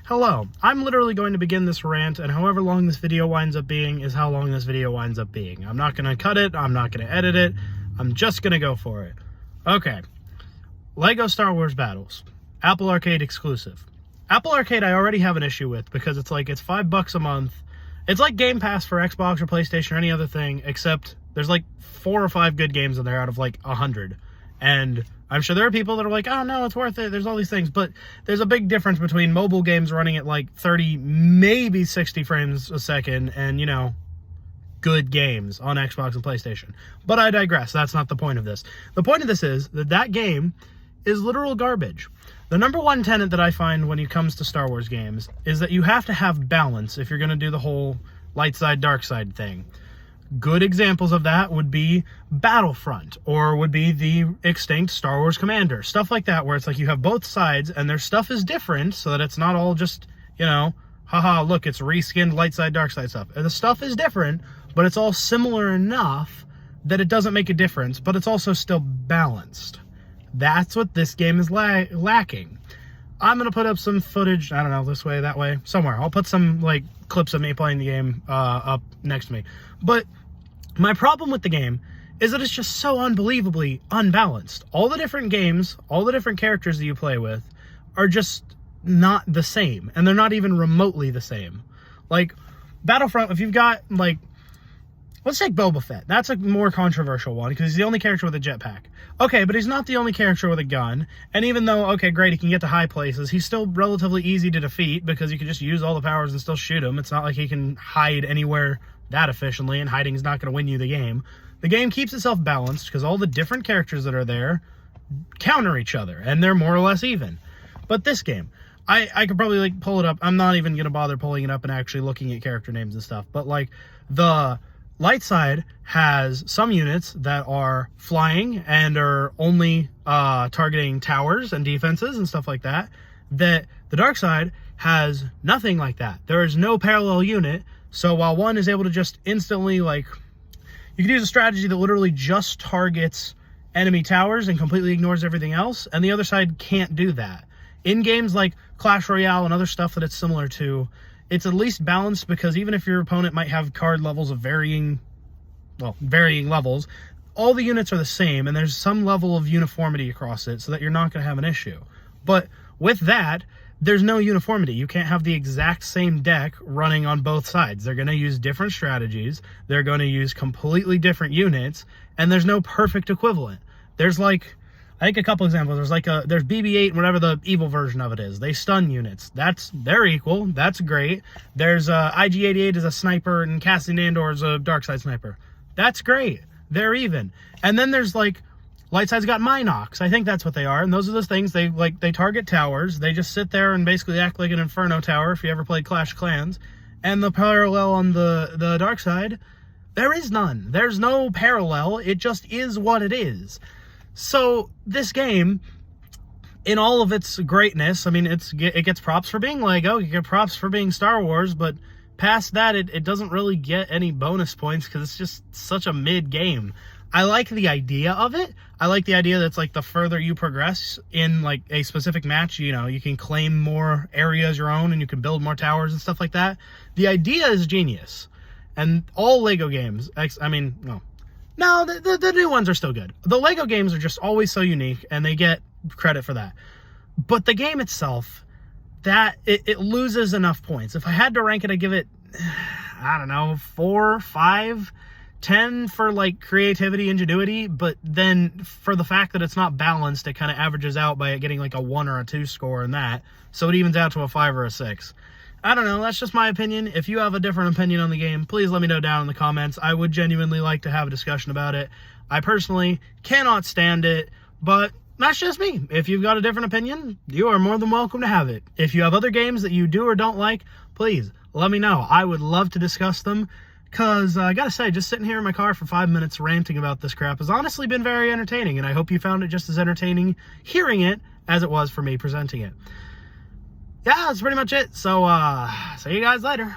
Hello, I'm literally going to begin this rant, and however long this video winds up being is how long this video winds up being. I'm not going to cut it, I'm not going to edit it, I'm just going to go for it. Okay, Lego Star Wars Battles, Apple Arcade exclusive. Apple Arcade I already have an issue with because it's $5 a month. It's like Game Pass for Xbox or PlayStation or any other thing, except there's like 4 or 5 good games in there out of like 100. And I'm sure there are people that are like, oh no, it's worth it, there's all these things, but there's a big difference between mobile games running at like 30, maybe 60 frames a second, and, you know, good games on Xbox and PlayStation. But I digress, that's not the point of this. The point of this is that game is literal garbage. The number one tenet that I find when it comes to Star Wars games is that you have to have balance if you're going to do the whole light side, dark side thing. Good examples of that would be Battlefront, or would be the extinct Star Wars Commander. Stuff like that, where it's like you have both sides, and their stuff is different, so that it's not all just, you know, haha, look, it's reskinned light side, dark side stuff. And the stuff is different, but it's all similar enough that it doesn't make a difference, but it's also still balanced. That's what this game is lacking. I'm going to put up some footage, I don't know, this way, that way, somewhere. I'll put some, like, clips of me playing the game up next to me. But my problem with the game is that it's just so unbelievably unbalanced. All the different games, all the different characters that you play with are just not the same. And they're not even remotely the same. Like, Battlefront, if you've got, like, let's take Boba Fett. That's a more controversial one, because he's the only character with a jetpack. Okay, but he's not the only character with a gun. And even though, okay, great, he can get to high places, he's still relatively easy to defeat, because you can just use all the powers and still shoot him. It's not like he can hide anywhere that efficiently, and hiding is not going to win you the game. The game keeps itself balanced, because all the different characters that are there counter each other, and they're more or less even. But this game, I could probably, like, pull it up. I'm not even going to bother pulling it up and actually looking at character names and stuff. But, like, the light side has some units that are flying and are only targeting towers and defenses and stuff like that. That the dark side has nothing like that. There is no parallel unit. So while one is able to just instantly, like, you can use a strategy that literally just targets enemy towers and completely ignores everything else, and the other side can't do that. In games like Clash Royale and other stuff that it's similar to, it's at least balanced, because even if your opponent might have card levels of varying levels, all the units are the same, and there's some level of uniformity across it, so that you're not going to have an issue. But with that, there's no uniformity. You can't have the exact same deck running on both sides. They're going to use different strategies, they're going to use completely different units, and there's no perfect equivalent. There's, like, I think a couple examples. There's BB-8 and whatever the evil version of it is. They stun units. They're equal. That's great. There's IG-88 is a sniper, and Cassian Andor is a dark side sniper. That's great. They're even. And then there's, like, light side's got Minox. I think that's what they are. And those are the things, they target towers. They just sit there and basically act like an Inferno tower, if you ever played Clash of Clans. And the parallel on the dark side, there is none. There's no parallel. It just is what it is. So this game, in all of its greatness, I mean, it gets props for being Lego, you get props for being Star Wars, but past that, it doesn't really get any bonus points, because it's just such a mid game. I like the idea of it. I like the idea that it's like the further you progress in, like, a specific match, you know, you can claim more areas your own, and you can build more towers and stuff like that. The idea is genius. And all Lego games, no, the new ones are still good. The Lego games are just always so unique, and they get credit for that. But the game itself, it loses enough points. If I had to rank it, I'd give it, I don't know, 4, 5, 10 for, like, creativity, ingenuity, but then for the fact that it's not balanced, it kind of averages out by it getting like a 1 or a 2 score in that. So it evens out to a 5 or a 6. I don't know, that's just my opinion. If you have a different opinion on the game, please let me know down in the comments. I would genuinely like to have a discussion about it. I personally cannot stand it, but that's just me. If you've got a different opinion, you are more than welcome to have it. If you have other games that you do or don't like, please let me know. I would love to discuss them, because I gotta say, just sitting here in my car for 5 minutes ranting about this crap has honestly been very entertaining, and I hope you found it just as entertaining hearing it as it was for me presenting it. Yeah, that's pretty much it. So, see you guys later.